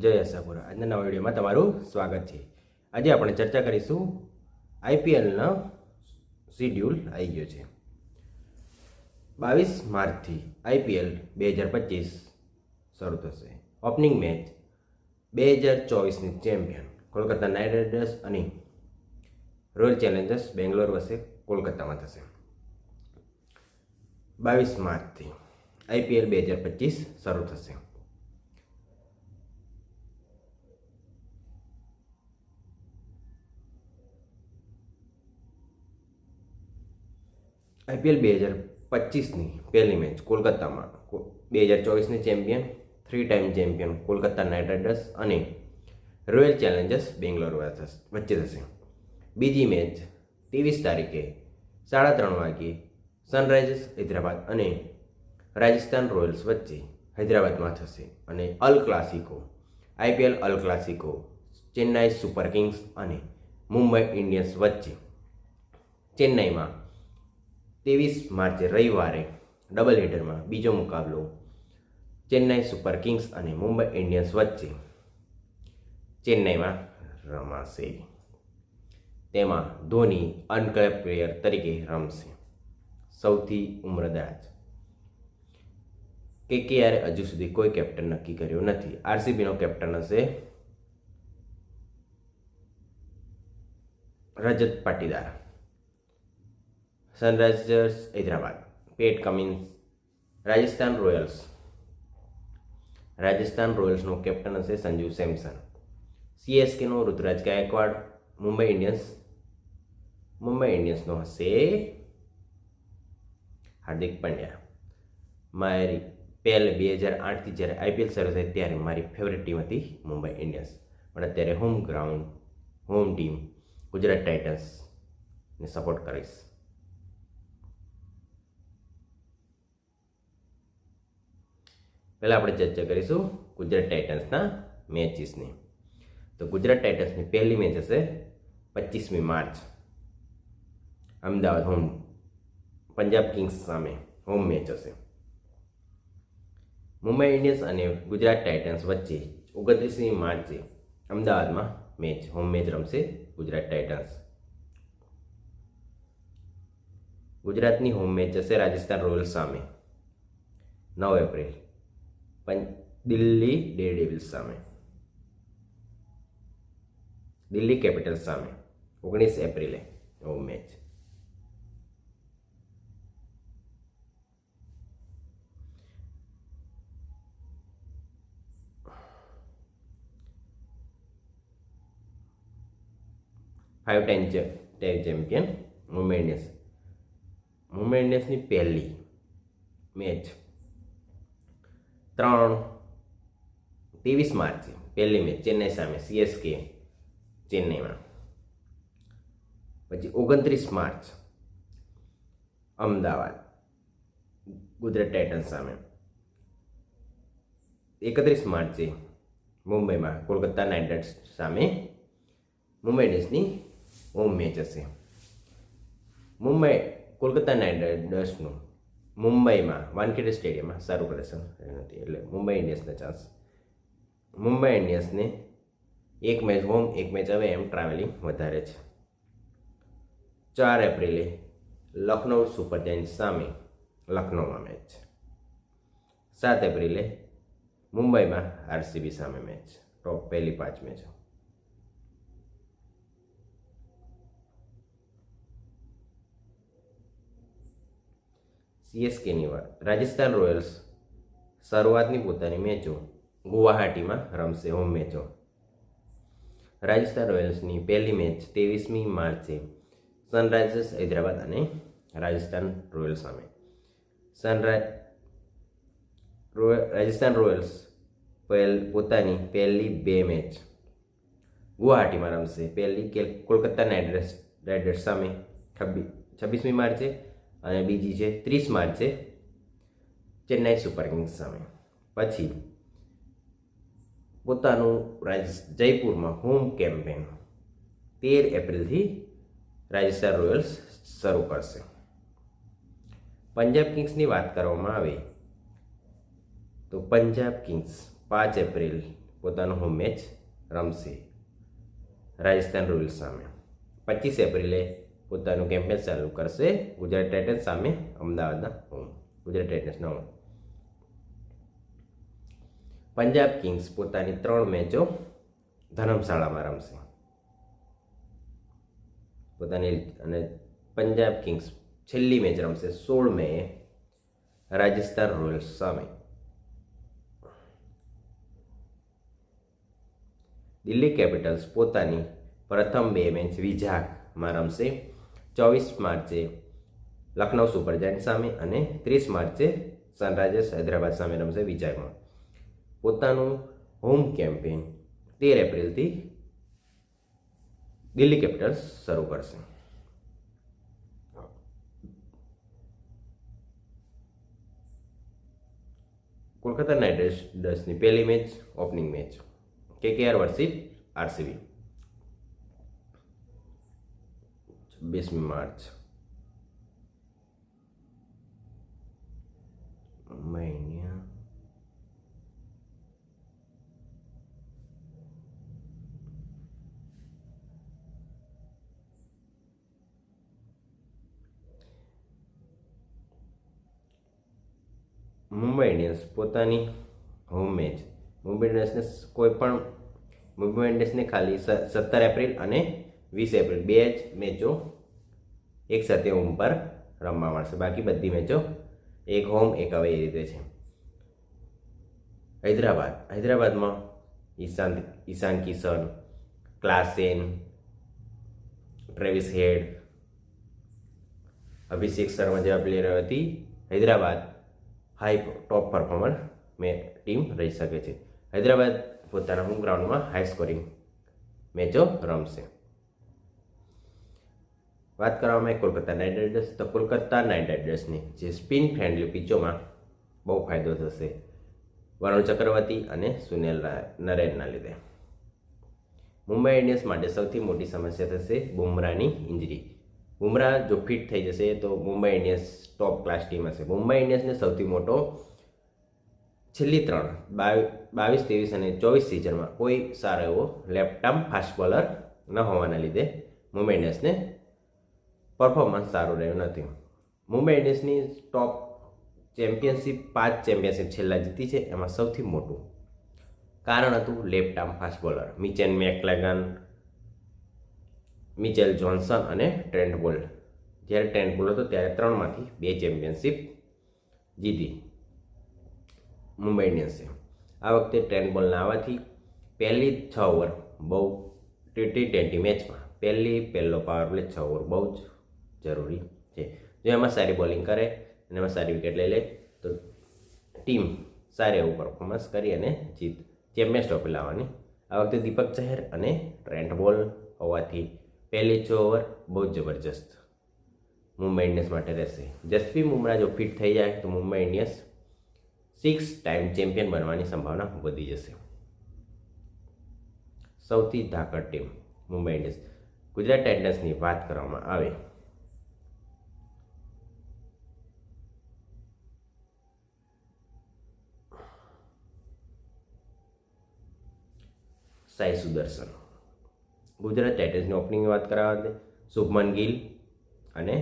જય આશાપુરા. આજના નવા વિડીયોમાં તમારું સ્વાગત છે. આજે આપણે ચર્ચા કરીશું આઈપીએલનો શિડ્યુલ આવી ગયો છે. 22 માર્ચથી આઈપીએલ 2025 શરૂ થશે. ઓપનિંગ મેચ 2024ની ચેમ્પિયન કોલકાતા નાઇટ રાઇડર્સ અને રોયલ ચેલેન્જર્સ બેંગ્લોર વચ્ચે કોલકાતામાં થશે. 22 માર્ચથી આઈપીએલ 2025 શરૂ થશે. આઈપીએલ 2025ની પહેલી મેચ કોલકાતામાં 2024ની champion 3 time champion Kolkata Knight Riders અને રોયલ ચેલેન્જર્સ બેંગ્લોર વચ્ચે થશે. બીજી મેચ 23 તારીખે 3:30 વાગ્યે સનરાઇઝર્સ હૈદરાબાદ અને રાજસ્થાન રોયલ્સ વચ્ચે હૈદરાબાદમાં થશે. અને અલ ક્લાસિકો આઈપીએલ અલ ક્લાસિકો ચેન્નાઈ સુપર કિંગ્સ અને મુંબઈ ઇન્ડિયન્સ વચ્ચે ચેન્નાઈમાં 23 માર્ચે રવિવારે ડબલ હેડરમાં બીજો મુકાબલો ચેન્નાઈ સુપર કિંગ્સ અને મુંબઈ ઇન્ડિયન્સ વચ્ચે ચેન્નાઈમાં રમાશે. તેમાં ધોની અનકેપ્ડ પ્લેયર તરીકે રમશે. સૌથી ઉમ્રદરાજ કેકેઆરે હજુ સુધી કોઈ કેપ્ટન નક્કી કર્યો નથી. આરસીબીનો કેપ્ટન હશે Rajat Patidar. Sunrisers Hyderabad Pat Cummins. Rajasthan રોયલ્સનો કેપ્ટન હશે સંજુ સેમસન. સીએસકેનો ઋતુરાજ ગાયકવાડ. મુંબઈ ઇન્ડિયન્સનો હશે હાર્દિક પંડ્યા. મારી પહેલે 2008થી જ્યારે આઈપીએલ શરૂ થઈ ત્યારે મારી ફેવરેટ ટીમ હતી મુંબઈ ઇન્ડિયન્સ, પણ અત્યારે હોમ ટીમ ગુજરાત ટાઇટન્સને સપોર્ટ કરીશ. પહેલાં આપણે ચર્ચા કરીશું ગુજરાત ટાઇટન્સના મેચીસની. તો ગુજરાત ટાઇટન્સની પહેલી મેચ હશે 25મી માર્ચ અમદાવાદ પંજાબ કિંગ્સ સામે હોમ મેચ હશે. મુંબઈ ઇન્ડિયન્સ અને ગુજરાત ટાઇટન્સ વચ્ચે 29મી માર્ચે અમદાવાદમાં હોમ મેચ રમશે ગુજરાત ટાઇટન્સ. ગુજરાતની હોમ મેચ હશે રાજસ્થાન રોયલ્સ સામે 9 એપ્રિલ. દિલ્હી ડેરડેવિલ્સ સામે. દિલ્હી કેપિટલ્સ સામે 19 એપ્રિલે home match. Five time champion Mumbai ઇન્ડિયન્સની પહેલી મેચ 23 માર્ચે પહેલી મેચ ચેન્નાઈ સામે સીએસકે ચેન્નાઈમાં. પછી 29 માર્ચ અમદાવાદ ગુજરાત ટાઇટન્સ સામે. 31 માર્ચે મુંબઈમાં કોલકાતા નાઇટ રાઇડર્સ સામે મુંબઈ ઇન્ડિયન્સની હોમ મેચ હશે. કોલકાતા નાઇટ રાઇડર્સનું મુંબઈમાં વાનખેડે સ્ટેડિયમમાં સારું પ્રદર્શન નથી, એટલે મુંબઈ ઇન્ડિયન્સને ચાન્સ. મુંબઈ ઇન્ડિયન્સને એક મેચ હોમ એક મેચ હવે એમ ટ્રાવેલિંગ વધારે છે. 4 એપ્રિલે લખનઉ સુપર જાયન્ટ્સ સામે લખનઉમાં મેચ. 7 એપ્રિલે મુંબઈમાં આરસીબી સામે મેચ. ટોપ પહેલી 5 મેચો. સીએસકેની વાત. રાજસ્થાન રોયલ્સ શરૂઆતની પોતાની મેચો ગુવાહાટીમાં રમશે હોમ મેચો. રાજસ્થાન રોયલ્સની પહેલી મેચ 23મી માર્ચે સનરાઇઝર્સ હૈદરાબાદ અને રાજસ્થાન રોયલ્સ સામે. રાજસ્થાન રોયલ્સ પોતાની પહેલી 2 મેચ ગુવાહાટીમાં રમશે. પહેલી કોલકાતા નાઇટ રાઇડર્સ સામે 26મી માર્ચે અને બીજી છે 30 માર્ચે ચેન્નાઈ સુપર કિંગ્સ સામે. પછી પોતાનું જયપુરમાં હોમ કેમ્પેન 13 એપ્રિલથી રાજસ્થાન રોયલ્સ શરૂ કરશે. પંજાબ કિંગ્સની વાત કરવામાં આવે તો પંજાબ કિંગ્સ 5 એપ્રિલ પોતાનો હોમ મેચ રમશે રાજસ્થાન રોયલ્સ સામે. 25 એપ્રિલે પોતાનું કેમ્પેન ચાલુ કરશે ગુજરાત ટાઇટન્સ સામે અમદાવાદના હોમ. ગુજરાત ટાઇટન્સના હોમ. પંજાબ કિંગ્સ પોતાની 3 મેચો ધર્મશાળામાં રમશે અને પંજાબ કિંગ્સ છેલ્લી મેચ રમશે 16 મેએ રાજસ્થાન રોયલ્સ સામે. દિલ્હી કેપિટલ્સ પોતાની પ્રથમ 2 મેચ વિજાગમાં રમશે 24 માર્ચે લખનઉ સુપર જાયન્ટ સામે અને 30 માર્ચે સનરાઇઝર્સ હૈદરાબાદ સામે રમશે વિજાગમાં. પોતાનું હોમ કેમ્પેન 13 એપ્રિલથી દિલ્હી કેપિટલ્સ શરૂ કરશે. કોલકાતા નાઇટ રાઇડર્સની પહેલી match opening match KKR versus RCB 26 March. Mumbai Indians પોતાની હોમ મેચ મુંબઈ ઇન્ડિયન્સને ખાલી 17 એપ્રિલ અને 20 એપ્રિલ 2 જ મેચો એક સાથે હોમ પર રમવા મળશે. બાકી બધી મેચો એક હોમ એક અવે એ રીતે છે. હૈદરાબાદમાં ઈશાન કિશન, ક્લાસેન, ટ્રેવિસ હેડ, અભિષેક શર્મા જેવા પ્લેયરોથી હૈદરાબાદ હાઈ ટોપ પરફોર્મર ટીમ રહી શકે છે. હૈદરાબાદ પોતાના હોમ ગ્રાઉન્ડમાં હાઈ સ્કોરિંગ મેચો રમશે. વાત કરવામાં આવે કોલકાતા નાઇટ રાઇડર્સ, તો કોલકાતા નાઇટ રાઇડર્સની જે સ્પિન ફ્રેન્ડલી પિચોમાં બહુ ફાયદો થશે વરુણ ચક્રવર્તી અને સુનિલ નરેનના લીધે. મુંબઈ ઇન્ડિયન્સ માટે સૌથી મોટી સમસ્યા થશે બુમરાહની ઇન્જરી. બુમરાહ જો ફિટ થઈ જશે તો Mumbai Indians top class team હશે. મુંબઈ ઇન્ડિયન્સને સૌથી મોટો છેલ્લી 3 22, 23 અને 24 સિઝનમાં કોઈ સારો એવો લેફ્ટ આર્મ ફાસ્ટ બોલર ન હોવાના લીધે મુંબઈ ઇન્ડિયન્સને પરફોર્મન્સ સારું રહ્યું નથી. મુંબઈ ઇન્ડિયન્સની ટોપ ચેમ્પિયનશિપ 5 ચેમ્પિયનશિપ છેલ્લા જીતી છે. એમાં સૌથી મોટું કારણ હતું left arm fast bowler Mitchell McClenaghan, Mitchell Johnson અને ટ્રેન્ટ બોલ્ટ. જ્યારે ટ્રેન્ટ બોલ્ટ હતો ત્યારે 3માંથી 2 ચેમ્પિયનશિપ જીતી મુંબઈ ઇન્ડિયન્સે. આ વખતે ટ્રેન્ટ બોલ્ટના આવવાથી પહેલી 6 ઓવર બહુ T20 મેચમાં પહેલો પાવર પ્લે 6 ઓવર બહુ જ જરૂરી છે. જો એમાં સારી બોલિંગ કરે અને એમાં સારી વિકેટ લઈ લે તો ટીમ સારું એવું પરફોર્મન્સ કરી અને ચેમ્પિયન્સ ટ્રોફી લાવવાની. આ વખતે દીપક ચહર અને ટ્રેન્ટ બોલ્ટ હોવાથી પહેલી 6 ઓવર બહુ જ જબરજસ્ત મુંબઈ ઇન્ડિયન્સ માટે રહેશે. જસપ્રીત બુમરાહ જો ફિટ થઈ જાય તો મુંબઈ ઇન્ડિયન્સ 6 ટાઈમ ચેમ્પિયન બનવાની સંભાવના વધી જશે. સૌથી ધાકડ ટીમ મુંબઈ ઇન્ડિયન્સ. ગુજરાત ટાઇટન્સની વાત કરવામાં આવે સાઈ સુદર્શન. ગુજરાત ટાઇટન્સની ઓપનિંગની વાત કરાવવા શુભમન ગિલ અને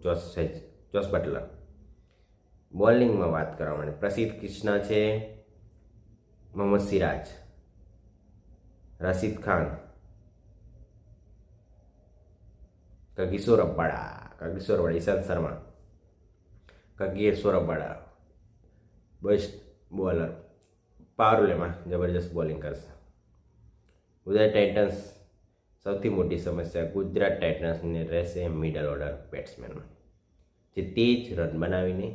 જોસ બટલર. બોલિંગમાં વાત કરવા માટે પ્રસિદ્ધ કૃષ્ણા છે, Mohammed Siraj, Rashid Khan, Kagiso Rabada, Ishant Sharma, Kagiso Rabada best bowler. Power પ્લેમાં જબરજસ્ત બોલિંગ કરશે. ગુજરાત ટાઇટન્સ સૌથી મોટી સમસ્યા ગુજરાત ટાઇટન્સને રહેશે મિડલ ઓર્ડર બેટ્સમેનમાં, જે તેજ રન બનાવીને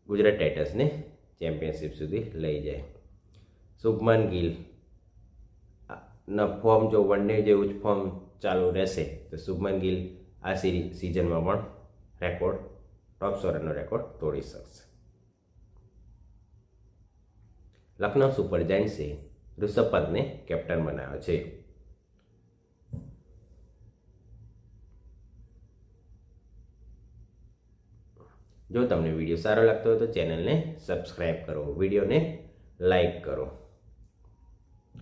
ગુજરાત ટાઇટન્સને ચેમ્પિયનશિપ સુધી લઈ જાય. શુભમન ગિલ ના ફોર્મ જો વન ડે જેવું જ ફોર્મ ચાલુ રહેશે તો શુભમન ગિલ આ સિઝનમાં પણ ટોપ સ્કોરરનો રેકોર્ડ તોડી શકશે. લખનઉ સુપર જાયન્ટ્સે ઋષભ પંતને કેપ્ટન બનાવ્યો છે. જો તમને વિડીયો સારો લાગતો હોય તો ચેનલને સબસ્ક્રાઈબ કરો, વિડીયોને લાઈક કરો.